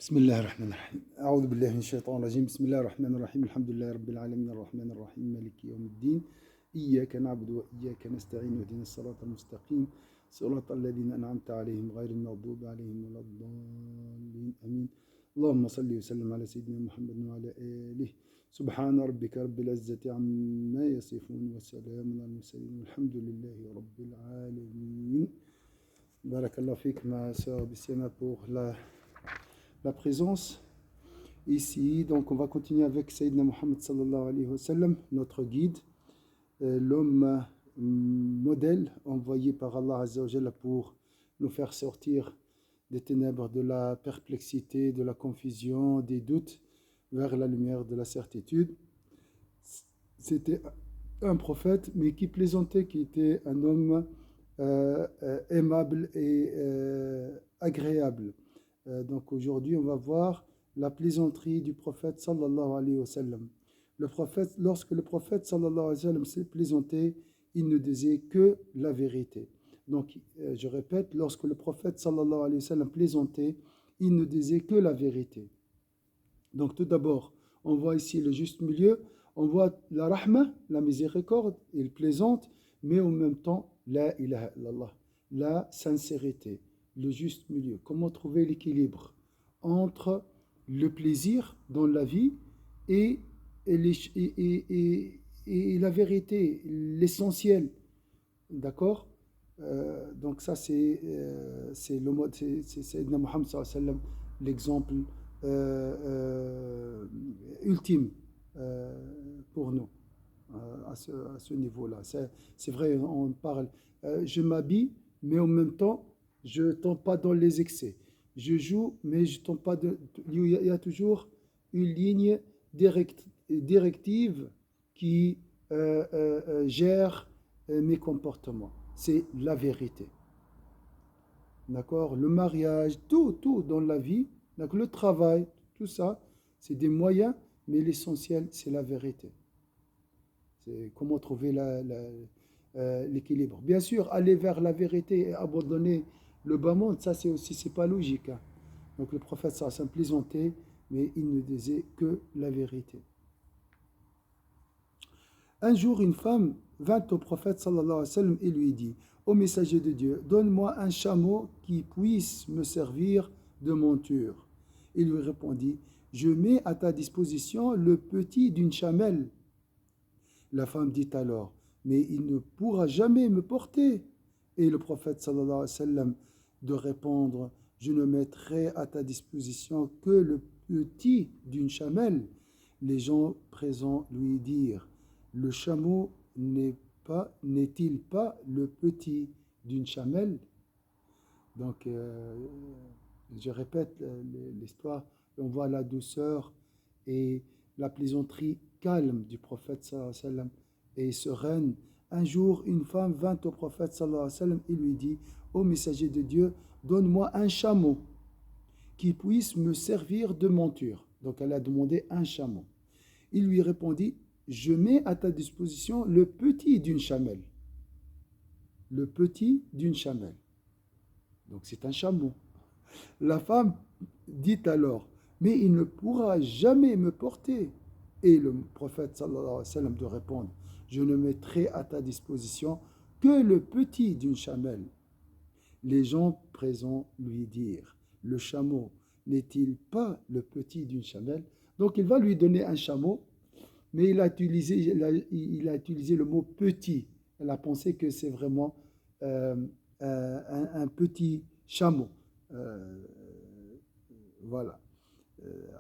بسم الله الرحمن الرحيم أعوذ بالله من الشيطان الرجيم بسم الله الرحمن الرحيم الحمد لله رب العالمين الرحمن الرحيم مالك يوم الدين إياك نعبد وإياك نستعين اهدنا الصراط المستقيم صراط الذين أنعمت عليهم غير المغضوب عليهم ولا الضالين آمين اللهم صل وسلم على سيدنا محمد وعلى آله سبحان ربك رب العزة عما يصفون وسلام على المرسلين والحمد لله رب العالمين. Barakallahu fik, ma sœur Bissiana, pour la présence ici. Donc, on va continuer avec Sayyidina Muhammad sallallahu alayhi wa sallam, notre guide, l'homme modèle envoyé par Allah Azza wa Jalla pour nous faire sortir des ténèbres, de la perplexité, de la confusion, des doutes, vers la lumière de la certitude. C'était un prophète, mais qui plaisantait, qui était un homme aimable et agréable. Donc aujourd'hui, on va voir la plaisanterie du prophète sallallahu alayhi wa sallam. Lorsque le prophète sallallahu alayhi wa sallam s'est plaisanté, il ne disait que la vérité. Donc, je répète, lorsque le prophète sallallahu alayhi wa sallam plaisantait, il ne disait que la vérité. Donc tout d'abord, on voit ici le juste milieu, on voit la rahma, la miséricorde, il plaisante, mais en même temps, la ilaha illallah, la sincérité, le juste milieu. Comment trouver l'équilibre entre le plaisir dans la vie et la vérité, l'essentiel. D'accord. Donc ça, c'est le mode, c'est Sayyidina Muhammad sallallahu alayhi wa sallam, l'exemple ultime pour nous à ce niveau-là. C'est vrai, on parle, je m'habille, mais en même temps, je ne tombe pas dans les excès. Je joue, mais je tombe pas il y a toujours une ligne directive qui gère mes comportements. C'est la vérité. D'accord? Le mariage, tout dans la vie, donc le travail, tout ça, c'est des moyens, mais l'essentiel, c'est la vérité. C'est comment trouver l'équilibre. Bien sûr, aller vers la vérité et abandonner le bas monde, ça c'est pas logique. Hein. Donc le prophète, ça s'est plaisanté, mais il ne disait que la vérité. Un jour, une femme vint au prophète sallallahu alayhi wa sallam et lui dit: Ô messager de Dieu, donne-moi un chameau qui puisse me servir de monture. Il lui répondit: Je mets à ta disposition le petit d'une chamelle. La femme dit alors: Mais il ne pourra jamais me porter. Et le prophète sallallahu alayhi wa sallam de répondre: Je ne mettrai à ta disposition que le petit d'une chamelle. Les gens présents lui dirent: Le chameau n'est-il pas le petit d'une chamelle? Donc, je répète l'histoire, on voit la douceur et la plaisanterie calme du prophète sallallahu alayhi wa sallam et sereine. Un jour, une femme vint au prophète sallallahu alayhi wa sallam et lui dit: Ô messager de Dieu, donne-moi un chameau qui puisse me servir de monture. Donc, elle a demandé un chameau. Il lui répondit: Je mets à ta disposition le petit d'une chamelle. Le petit d'une chamelle. Donc c'est un chameau. La femme dit alors: Mais il ne pourra jamais me porter. Et le prophète sallallahu alayhi wa sallam de répondre: Je ne mettrai à ta disposition que le petit d'une chamelle. Les gens présents lui dirent: Le chameau n'est-il pas le petit d'une chamelle? Donc il va lui donner un chameau, mais il a utilisé le mot petit. Elle a pensé que c'est vraiment un petit chameau. Voilà.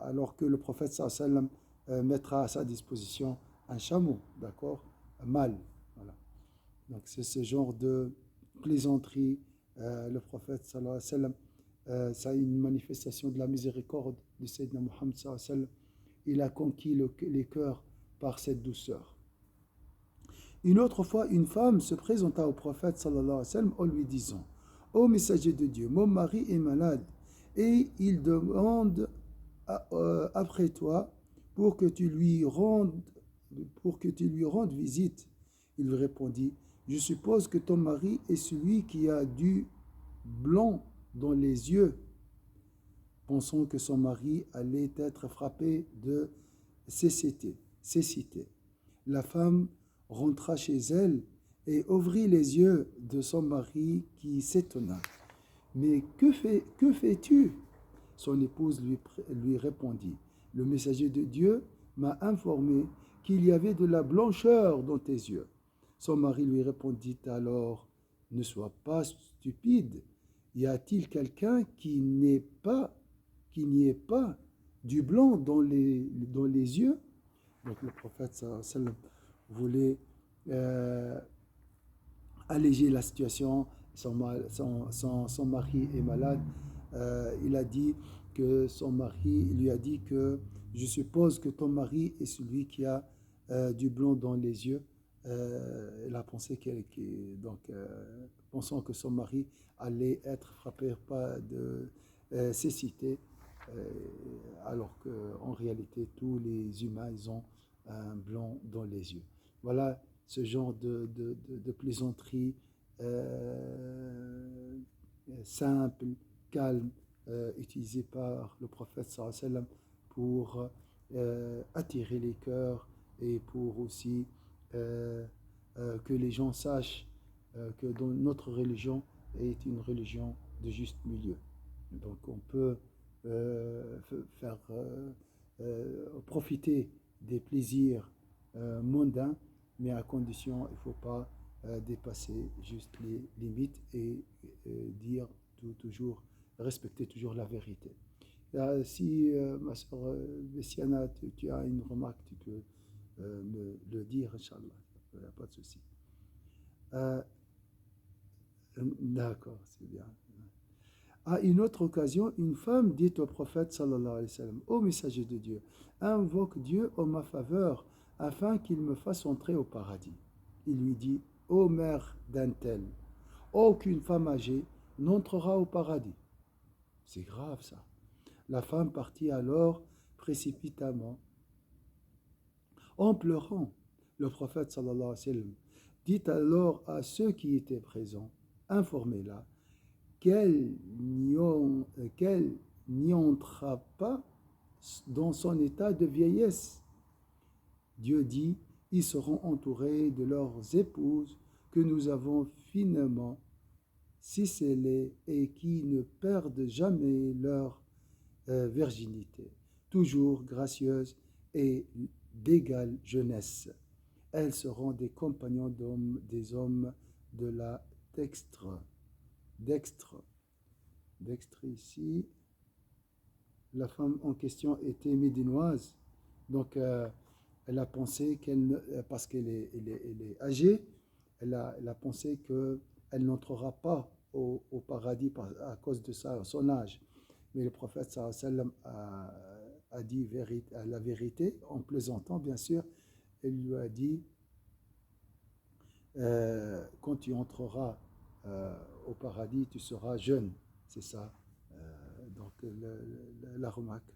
Alors que le prophète sallallahu alayhi wa sallam mettra à sa disposition un chameau, d'accord? Un mâle. Voilà. Donc c'est ce genre de plaisanterie. Le prophète sallallahu alayhi wa sallam, ça a une manifestation de la miséricorde de Sayyidina Muhammad sallallahu alayhi wa sallam. Il a conquis les cœurs par cette douceur. Une autre fois, une femme se présenta au prophète sallallahu alayhi wa sallam en lui disant: Ô messager de Dieu, mon mari est malade et il demande après toi pour que tu lui rendes visite. Il lui répondit: Je suppose que ton mari est celui qui a du blanc dans les yeux. pensant que son mari allait être frappé de cécité. La femme rentra chez elle et ouvrit les yeux de son mari qui s'étonna. Mais que fais-tu? Son épouse lui répondit, le messager de Dieu m'a informé qu'il y avait de la blancheur dans tes yeux. Son mari lui répondit alors, ne sois pas stupide, y a-t-il quelqu'un qui n'y ait pas du blanc dans les yeux? Donc le prophète sallallahu alayhi wa sallam voulait alléger la situation. Son mari est malade. Il a dit que son mari lui a dit que je suppose que ton mari est celui qui a du blanc dans les yeux. Elle a pensé pensant que son mari allait être frappé par de cécité, alors qu'en réalité tous les humains ils ont un blanc dans les yeux. Voilà ce genre de plaisanterie simple, calme, utilisé par le prophète sallallahu alayhi wa sallam pour attirer les cœurs et pour aussi que les gens sachent que dans notre religion est une religion de juste milieu. Donc on peut faire profiter des plaisirs mondains, mais à condition, il ne faut pas dépasser juste les limites et dire toujours, respecter toujours la vérité. Si ma soeur Bessiana, tu as une remarque, tu peux me le dire, Inch'Allah, il n'y a pas de souci. D'accord, c'est bien. À une autre occasion, une femme dit au prophète sallallahu alayhi wa sallam, ô messager de Dieu, invoque Dieu en ma faveur afin qu'il me fasse entrer au paradis. Il lui dit, ô mère d'un tel, aucune femme âgée n'entrera au paradis. C'est grave ça. La femme partit alors précipitamment en pleurant. Le prophète sallallahu alayhi wa sallam dit alors à ceux qui étaient présents, informez-la qu'elle n'y entra pas dans son état de vieillesse. Dieu dit, ils seront entourés de leurs épouses que nous avons finement ciselées et qui ne perdent jamais leur virginité, toujours gracieuses et d'égale jeunesse. Elles seront des compagnons des hommes de la dextre ici. La femme en question était médinoise, donc elle a pensé parce qu'elle est âgée, elle a pensé qu'elle n'entrera pas au paradis à cause de son âge. Mais le prophète sallallahu alayhi wa sallam a dit la vérité, en plaisantant bien sûr. Elle lui a dit, quand tu entreras au paradis, tu seras jeune. C'est ça. Donc la remarque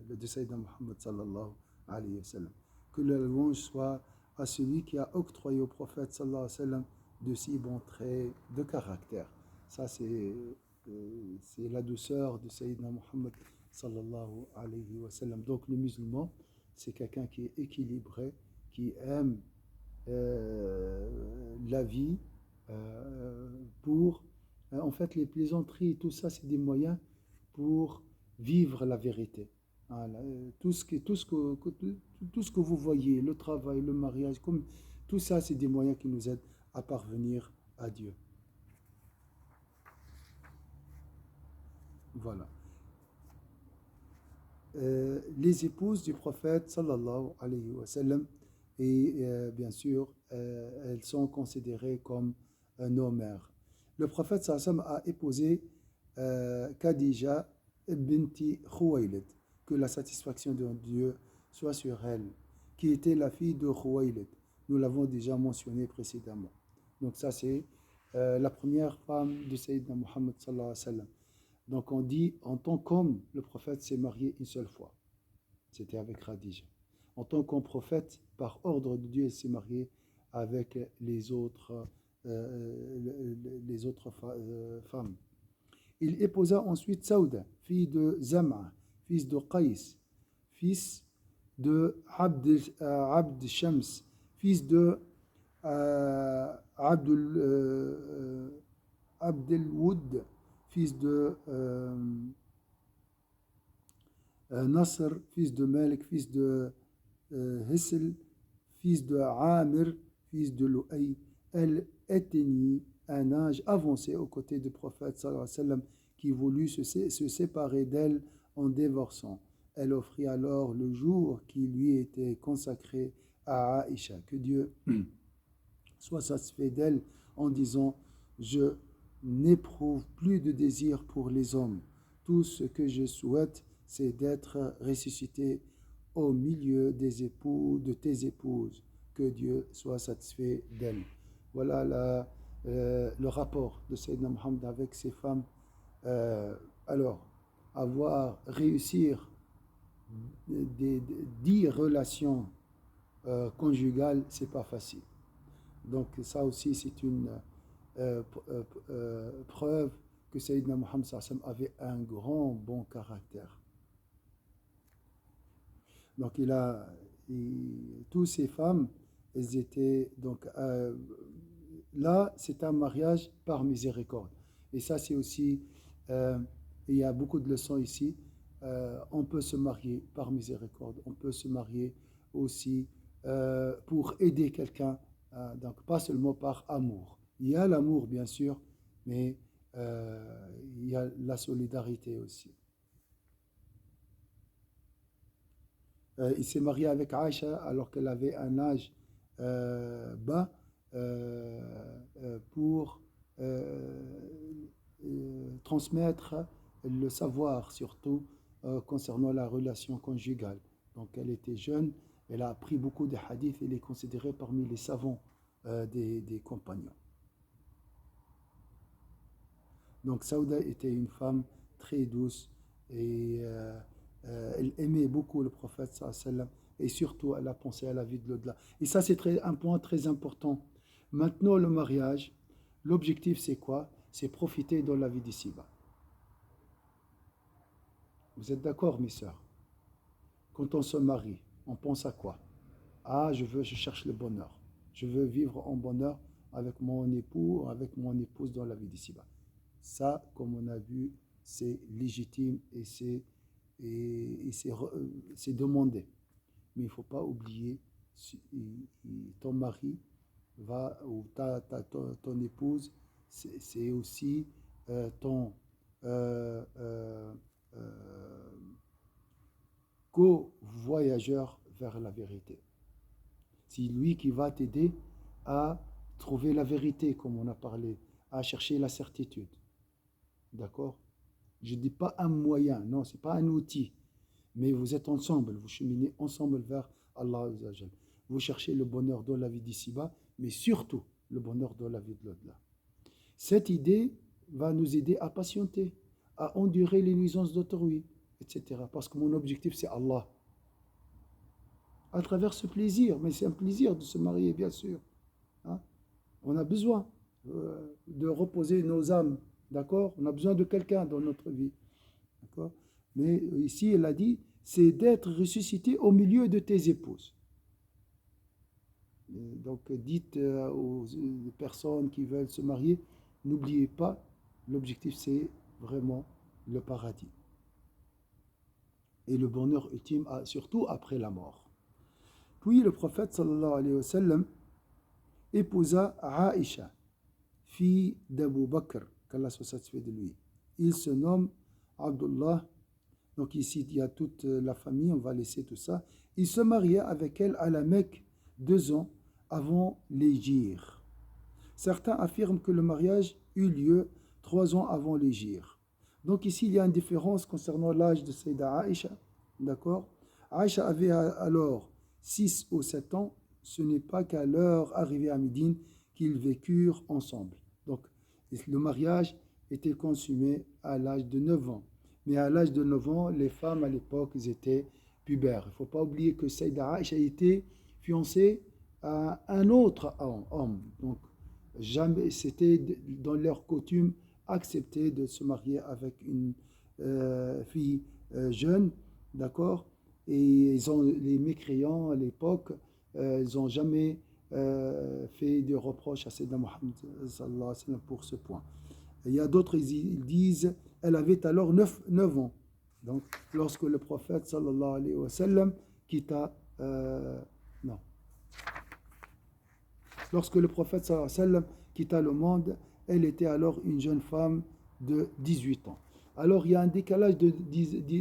de Sayyidina Muhammad sallallahu alayhi wa sallam. Que la louange soit à celui qui a octroyé au prophète sallallahu alayhi wa sallam de si bons traits de caractère. Ça c'est la douceur de Sayyidina Muhammad sallallahu alayhi wa sallam. Donc le musulman, c'est quelqu'un qui est équilibré, qui aime la vie pour en fait les plaisanteries, tout ça c'est des moyens pour vivre la vérité. Voilà. Tout ce que vous voyez, le travail, le mariage, tout ça c'est des moyens qui nous aident à parvenir à Dieu. Voilà. Les épouses du prophète sallallahu alayhi wa sallam, et bien sûr elles sont considérées comme nos mères. Le prophète sallallahu alayhi wa sallam a épousé Khadija binti Khuwaylid, que la satisfaction de Dieu soit sur elle, qui était la fille de Khuwaylid. Nous l'avons déjà mentionné précédemment. Donc ça c'est la première femme de Sayyidina Muhammad sallallahu alayhi wa sallam. Donc on dit, en tant qu'homme, le prophète s'est marié une seule fois. C'était avec Khadija. En tant qu'homme prophète, par ordre de Dieu, il s'est marié avec les autres femmes. Il épousa ensuite Saouda, fille de Zam'a, fils de Qais, fils de Abd Shams, fils de Abdel Woud, fils de Nasr, fils de Malik, fils de Hissel, fils de Amir, fils de Lu'ay. Elle atteignit un âge avancé aux côtés du prophète sallallahu alayhi wa sallam, qui voulut se séparer d'elle en divorçant. Elle offrit alors le jour qui lui était consacré à Aïcha. Que Dieu soit satisfait d'elle en disant: je n'éprouve plus de désir pour les hommes. Tout ce que je souhaite, c'est d'être ressuscité au milieu des époux de tes épouses. Que Dieu soit satisfait d'elle. Voilà le rapport de Sayyidina Muhammad avec ses femmes. Alors, réussir 10 relations conjugales, c'est pas facile. Donc ça aussi, c'est une preuve que Sayyidina Muhammad avait un grand bon caractère. Donc tous ces femmes, elles étaient donc là, c'est un mariage par miséricorde. Et ça, c'est aussi, il y a beaucoup de leçons ici. On peut se marier par miséricorde. On peut se marier aussi pour aider quelqu'un. Donc, pas seulement par amour. Il y a l'amour, bien sûr, mais il y a la solidarité aussi. Il s'est marié avec Aïcha alors qu'elle avait un âge bas pour transmettre le savoir, surtout concernant la relation conjugale. Donc elle était jeune, elle a appris beaucoup de hadiths, elle est considérée parmi les savants des compagnons. Donc Saouda était une femme très douce et elle aimait beaucoup le prophète sallallahu alayhi wa sallam, et surtout elle a pensé à la vie de l'au-delà. Et ça, c'est un point très important. Maintenant, le mariage, l'objectif c'est quoi? C'est profiter de la vie d'ici-bas. Vous êtes d'accord, mes sœurs? Quand on se marie, on pense à quoi? Ah, je cherche le bonheur. Je veux vivre en bonheur avec mon époux, avec mon épouse dans la vie d'ici-bas. Ça, comme on a vu, c'est légitime et c'est demandé. Mais il ne faut pas oublier, ton mari ou ton épouse, c'est aussi ton co-voyageur vers la vérité. C'est lui qui va t'aider à trouver la vérité, comme on a parlé, à chercher la certitude. D'accord? Je ne dis pas un moyen, non, ce n'est pas un outil, mais vous êtes ensemble, vous cheminez ensemble vers Allah. Vous cherchez le bonheur dans la vie d'ici-bas, mais surtout le bonheur dans la vie de l'au-delà. Cette idée va nous aider à patienter, à endurer les nuisances d'autrui, etc. Parce que mon objectif, c'est Allah. À travers ce plaisir, mais c'est un plaisir de se marier, bien sûr. Hein? On a besoin de reposer nos âmes, d'accord? On a besoin de quelqu'un dans notre vie, d'accord? Mais ici, elle a dit, c'est d'être ressuscité au milieu de tes épouses. Et donc, dites aux personnes qui veulent se marier, n'oubliez pas, l'objectif, c'est vraiment le paradis. Et le bonheur ultime, surtout après la mort. Puis le prophète sallallahu alayhi wa sallam épousa Aïcha, fille d'Abu Bakr, qu'Allah soit satisfait de lui. Il se nomme Abdullah. Donc ici, il y a toute la famille, on va laisser tout ça. Il se maria avec elle à la Mecque 2 ans avant l'hégire. Certains affirment que le mariage eut lieu 3 ans avant l'hégire. Donc ici, il y a une différence concernant l'âge de Sayyida Aïcha. D'accord? Aïcha avait alors 6 ou 7 ans. Ce n'est pas qu'à leur arrivée à Médine qu'ils vécurent ensemble. Donc le mariage était consommé à l'âge de 9 ans. Mais à l'âge de 9 ans, les femmes à l'époque, elles étaient pubères. Il ne faut pas oublier que Sayyida Aïcha était fiancée à un autre homme. Donc, jamais, c'était dans leur coutume accepté de se marier avec une fille jeune, d'accord? Et les mécréants à l'époque, ils n'ont jamais fait de reproches à Sayyidina Mohammed sallallahu alayhi wa sallam pour ce point. Il y a d'autres, ils disent, elle avait alors 9 ans. Donc, lorsque le prophète sallallahu alayhi wa sallam quitta, non, lorsque le prophète sallallahu alayhi wa sallam quitta le monde, elle était alors une jeune femme de 18 ans. Alors, il y a un décalage de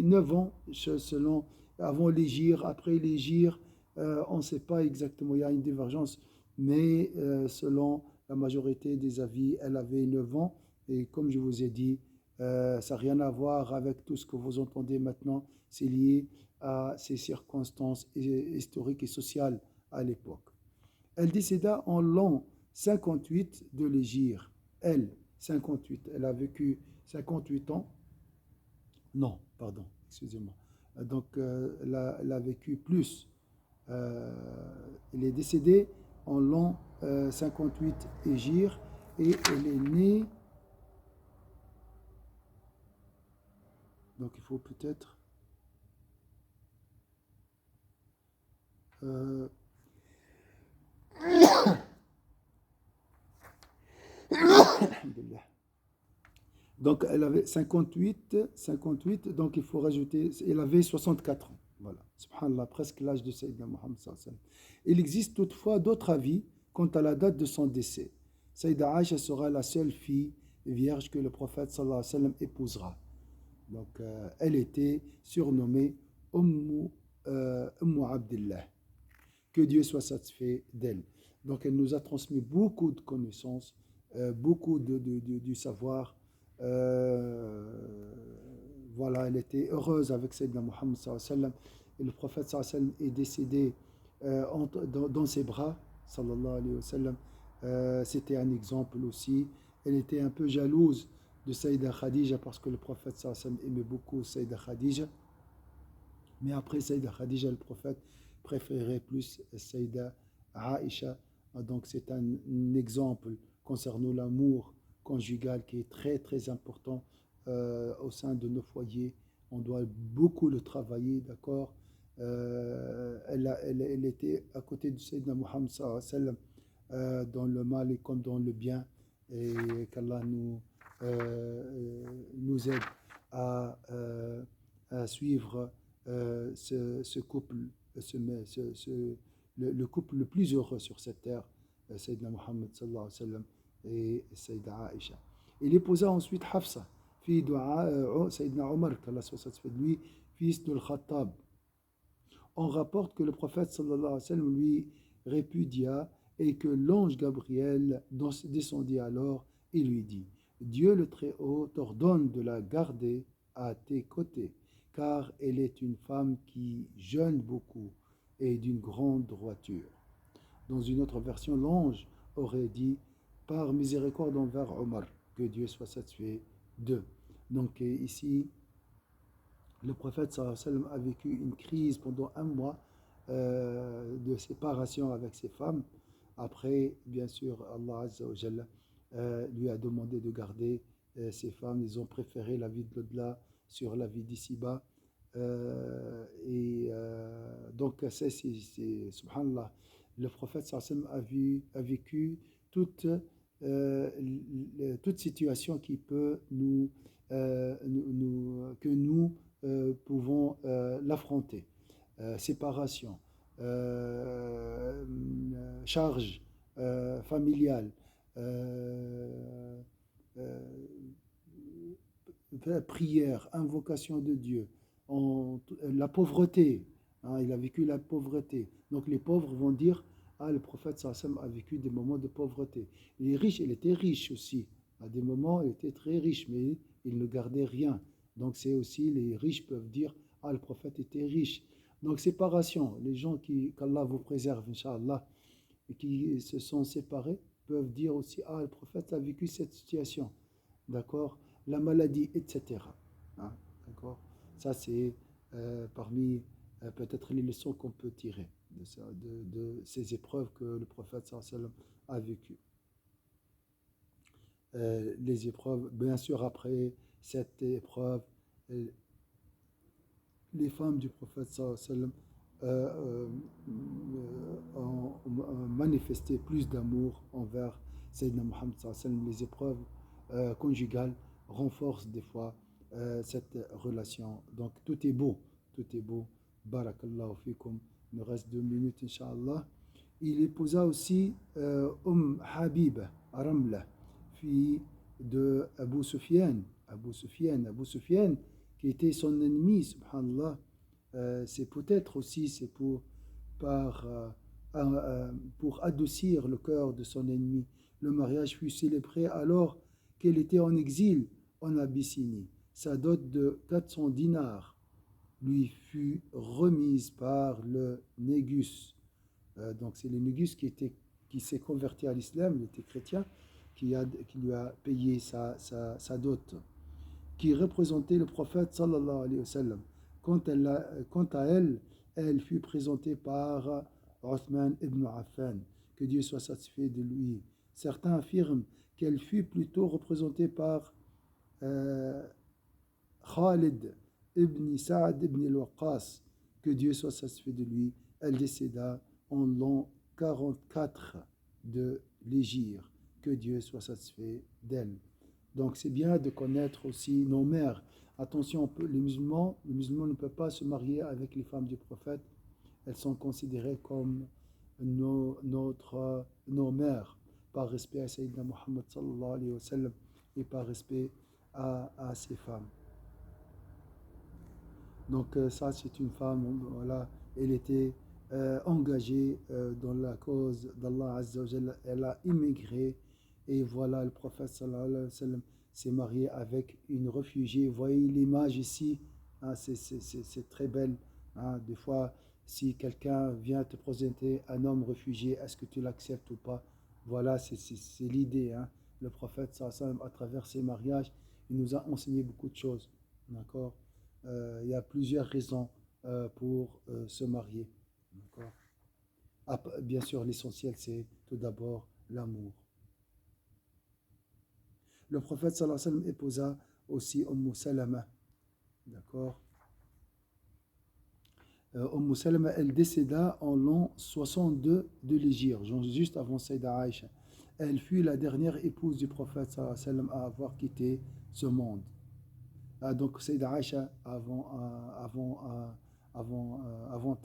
9 ans selon avant l'hégire, après l'hégire, on ne sait pas exactement, il y a une divergence, mais selon la majorité des avis, elle avait 9 ans. Et comme je vous ai dit, ça n'a rien à voir avec tout ce que vous entendez maintenant, c'est lié à ces circonstances historiques et sociales à l'époque. Elle décéda en l'an 58 de l'hégire. Elle, 58, elle a vécu 58 ans. Non, pardon, excusez-moi. Donc, elle a vécu plus. Elle est décédée en l'an 58 hégire et elle est née. Donc, il faut peut-être. Donc, elle avait 58, donc il faut rajouter, elle avait 64 ans. Voilà, subhanallah, presque l'âge de Sayyidina Muhammad sallallahu alayhi wa sallam. Il existe toutefois d'autres avis quant à la date de son décès. Sayyida Aïcha sera la seule fille vierge que le prophète sallallahu alayhi wa sallam épousera. Donc, elle était surnommée Ummu Abdillah. Que Dieu soit satisfait d'elle. Donc, elle nous a transmis beaucoup de connaissances, beaucoup du savoir. Voilà, elle était heureuse avec Sayyidina Muhammad sallallahu alayhi wa sallam. Et le prophète sallallahu alayhi wa sallam est décédé dans ses bras, sallallahu alayhi wa sallam. C'était un exemple aussi. Elle était un peu jalouse de Sayyida Khadija parce que le prophète sallallahu alayhi wa sallam aimait beaucoup Sayyida Khadija. Mais après Sayyida Khadija, le prophète préférait plus Sayyida Aïcha. Donc c'est un exemple concernant l'amour conjugal qui est très très important au sein de nos foyers. On doit beaucoup le travailler, d'accord. Elle était à côté de Sayyidina Muhammad sallallahu alayhi wa sallam dans le mal et comme dans le bien. Et qu'Allah nous aide à suivre ce couple, le couple le plus heureux sur cette terre, Sayyidina Muhammad sallallahu alayhi wa sallam et Sayyida Aïcha. Il épousa ensuite Hafsa, fille de Sayyidina Omar, qu'Allah soit satisfait de lui, fils de Khattab. On rapporte que le prophète sallallahu alayhi wa sallam lui répudia et que l'ange Gabriel descendit alors et lui dit: Dieu le Très-Haut t'ordonne de la garder à tes côtés, car elle est une femme qui jeûne beaucoup et d'une grande droiture. Dans une autre version, l'ange aurait dit: par miséricorde envers Omar, que Dieu soit satisfait d'eux. Donc ici, le prophète sallallahu alayhi wa sallam a vécu une crise pendant un mois de séparation avec ses femmes. Après, bien sûr, Allah Azza wa Jalla lui a demandé de garder ses femmes. Ils ont préféré la vie de l'au-delà sur la vie d'ici-bas. Donc, subhanallah, le prophète sallallahu alayhi wa sallam a vécu toute situation qui peut que nous pouvons l'affronter. Séparation, charge familiale, prière, invocation de Dieu, la pauvreté. Il a vécu la pauvreté. Donc les pauvres vont dire: ah, le prophète sallallahu alayhi wa sallam a vécu des moments de pauvreté. Les riches, il était riche aussi. À des moments, il était très riche, mais il ne gardait rien. Donc c'est aussi, les riches peuvent dire: ah, le prophète était riche. Donc séparation, les gens qu'Allah vous préserve, Inch'Allah, et qui se sont séparés, peuvent dire aussi: ah, le prophète a vécu cette situation. D'accord? La maladie, etc. D'accord? Ça, c'est parmi peut-être les leçons qu'on peut tirer de ces épreuves que le prophète sallallahu alayhi wa sallam a vécues. les épreuves. Bien sûr, après cette épreuve, euh, les femmes du prophète sallallahu alayhi wa sallam ont manifesté plus d'amour envers Sayyidina Muhammad sallallahu alayhi wa sallam. Les épreuves conjugales renforcent des fois cette relation. Donc tout est beau, tout est beau. Barakallahu fikum. Il nous reste 2 minutes, Inch'Allah. Il épousa aussi Habib Ramla, fille de Abu Sufyan, qui était son ennemi, subhanallah. C'est peut-être aussi par, pour adoucir le cœur de son ennemi. Le mariage fut célébré alors qu'elle était en exil en Abyssinie. Sa dot de 400 dinars lui fut remise par le Négus. Donc c'est le Négus qui s'est converti à l'islam, il était chrétien, qui lui a payé sa dot, qui représentait le prophète sallallahu alayhi wa sallam. Quant à elle, elle fut présentée par Othman ibn Affan, que Dieu soit satisfait de lui. Certains affirment qu'elle fut plutôt représentée par euh, Khalid ibn Sa'ad ibn al-Waqqas, que Dieu soit satisfait de lui. Elle décéda en l'an 44 de l'Hégire, que Dieu soit satisfait d'elle. Donc c'est bien de connaître aussi nos mères. Attention, les musulmans ne peuvent pas se marier avec les femmes du prophète. Elles sont considérées comme nos mères, par respect à Sayyidina Muhammad sallallahu alayhi wa sallam et par respect à ces femmes. Donc ça, c'est une femme, voilà, elle était engagée dans la cause d'Allah Azza wa Jalla. Elle a immigré et voilà, le prophète sallallahu alayhi wa sallam s'est marié avec une réfugiée. Vous voyez l'image ici, hein, c'est très belle. Hein. Des fois, si quelqu'un vient te présenter un homme réfugié, est-ce que tu l'acceptes ou pas? Voilà, c'est l'idée. Hein. Le prophète sallallahu alayhi wa sallam, à travers ses mariages, il nous a enseigné beaucoup de choses. D'accord? Il y a plusieurs raisons pour se marier. Bien sûr, l'essentiel, c'est tout d'abord l'amour. Le prophète sallallahu alayhi wa sallam épousa aussi Salama. D'accord. Salama, elle décéda en l'an 62 de l'Hégire, juste avant Sayyida Aïcha. Elle fut la dernière épouse du prophète sallallahu alayhi wa sallam à avoir quitté ce monde. Donc Sayyida Aïcha avant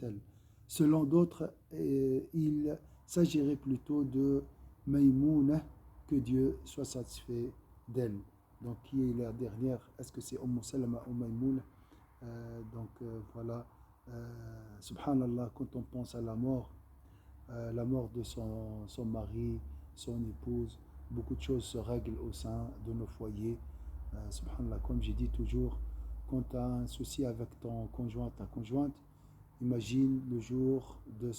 elle. Selon d'autres, il s'agirait plutôt de Maïmouna, que Dieu soit satisfait d'elle. Donc qui est la dernière? Est-ce que c'est Salama ou Maïmouna? Voilà. Subhanallah, quand on pense à la mort de son mari, son épouse, beaucoup de choses se règlent au sein de nos foyers. Subhanallah, comme j'ai dit toujours, quand tu as un souci avec ton conjoint, ta conjointe, imagine le jour de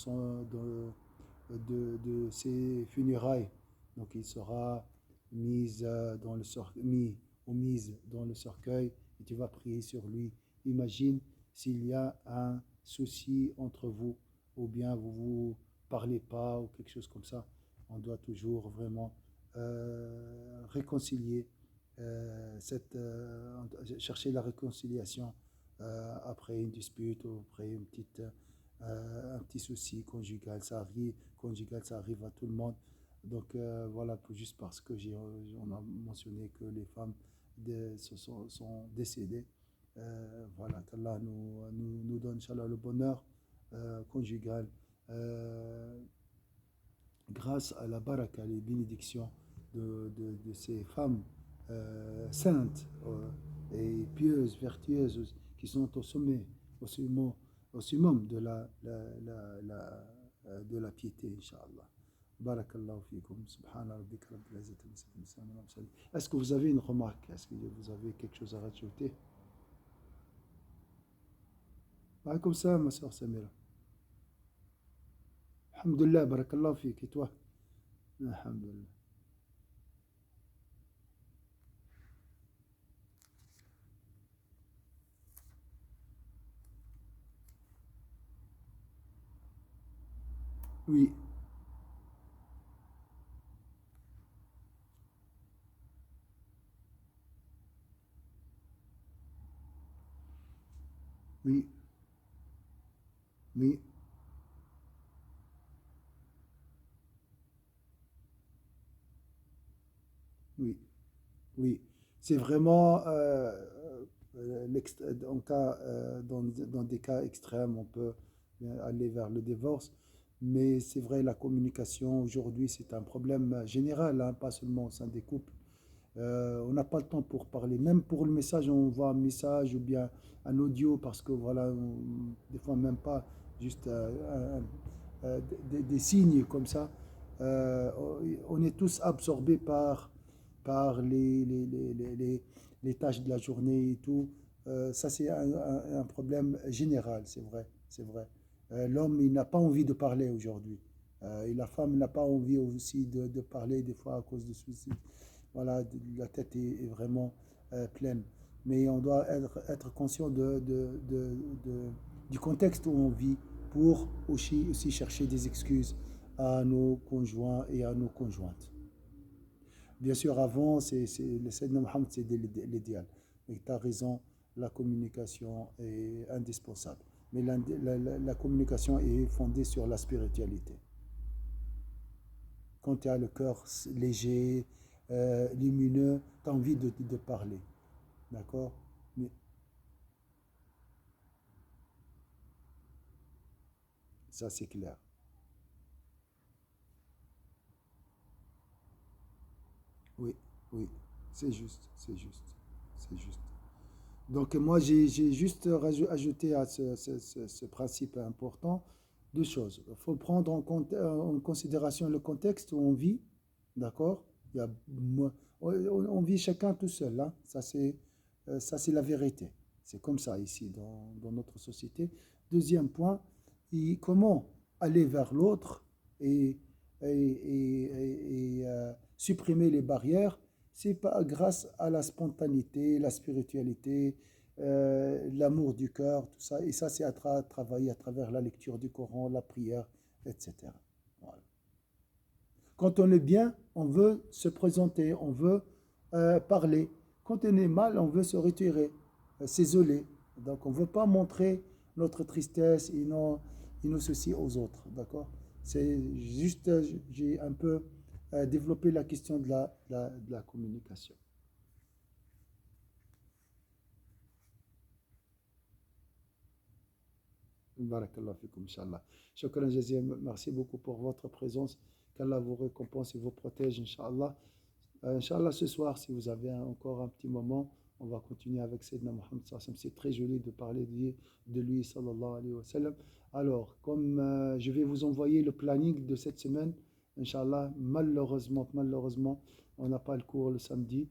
ses funérailles. Donc il sera mis ou mise dans le cercueil et tu vas prier sur lui. Imagine s'il y a un souci entre vous ou bien vous vous parlez pas ou quelque chose comme ça. On doit toujours vraiment réconcilier chercher la réconciliation après une dispute ou après un petit souci conjugal. Ça arrive à tout le monde. Donc voilà, juste parce que on a mentionné que les femmes sont décédées. Voilà, qu'Allah nous donne, Inch'Allah, le bonheur conjugal grâce à la baraka, les bénédictions de ces femmes saintes et pieuses, vertueuses, qui sont au summum de la piété, Inch'Allah. Barakallahu fikum, subhana rabbika rabbil izzati amma yasifun. Est-ce que vous avez une remarque? Est-ce que vous avez quelque chose à rajouter? Comme ça, ma soeur Samira. Alhamdulillah, barakallahu fik. Et toi? Alhamdulillah. Oui, oui, oui, oui, oui. C'est vraiment, dans des cas extrêmes, on peut aller vers le divorce. Mais c'est vrai, la communication aujourd'hui, c'est un problème général, hein, pas seulement au sein des couples. On n'a pas le temps pour parler. Même pour le message, on voit un message ou bien un audio parce que voilà, des fois même pas juste des signes comme ça. Euh, on est tous absorbés par les tâches de la journée et tout. Ça, c'est un problème général, c'est vrai, c'est vrai. L'homme, il n'a pas envie de parler aujourd'hui. Et la femme n'a pas envie aussi de parler des fois à cause de ceci. Voilà, la tête est vraiment pleine. Mais on doit être conscient du contexte où on vit pour aussi chercher des excuses à nos conjoints et à nos conjointes. Bien sûr, avant, le Sayyidina Mohammed, c'est l'idéal. Mais tu as raison, la communication est indispensable. Mais la communication est fondée sur la spiritualité. Quand tu as le cœur léger, lumineux, tu as envie de parler. D'accord. Mais ça, c'est clair. Oui, oui, c'est juste, c'est juste, c'est juste. Donc moi, j'ai juste ajouté à ce principe important deux choses. Il faut prendre en considération le contexte où on vit, d'accord? Il y a, on vit chacun tout seul, hein. Ça, c'est la vérité. C'est comme ça ici, dans notre société. Deuxième point, comment aller vers l'autre et supprimer les barrières, c'est pas grâce à la spontanéité, la spiritualité, l'amour du cœur, tout ça. Et ça, c'est à travailler à travers la lecture du Coran, la prière, etc. Voilà. Quand on est bien, on veut se présenter, on veut parler. Quand on est mal, on veut se retirer, s'isoler. Donc on ne veut pas montrer notre tristesse et nos soucis aux autres. D'accord. C'est juste, j'ai un peu développé la question de la communication. Barakallah fikum, Inch'Allah. Shukran jazim, merci beaucoup pour votre présence. Qu'Allah vous récompense et vous protège, Inch'Allah. Inch'Allah, ce soir, si vous avez encore un petit moment, on va continuer avec Sayyidina Muhammad sallallahu alayhi wa sallam. C'est très joli de parler de lui, sallallahu alayhi wa sallam. Alors, comme je vais vous envoyer le planning de cette semaine, Inch'Allah, malheureusement, on n'a pas le cours le samedi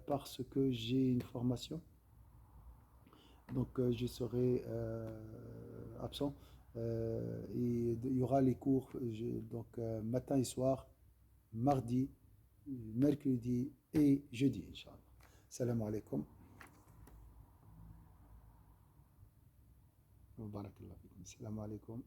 parce que j'ai une formation. Donc, je serai absent. Et il y aura les cours donc, matin et soir, mardi, mercredi et jeudi, Inch'Allah. Salam alaikum. Wa barakallahu fikum. Salam alaikum.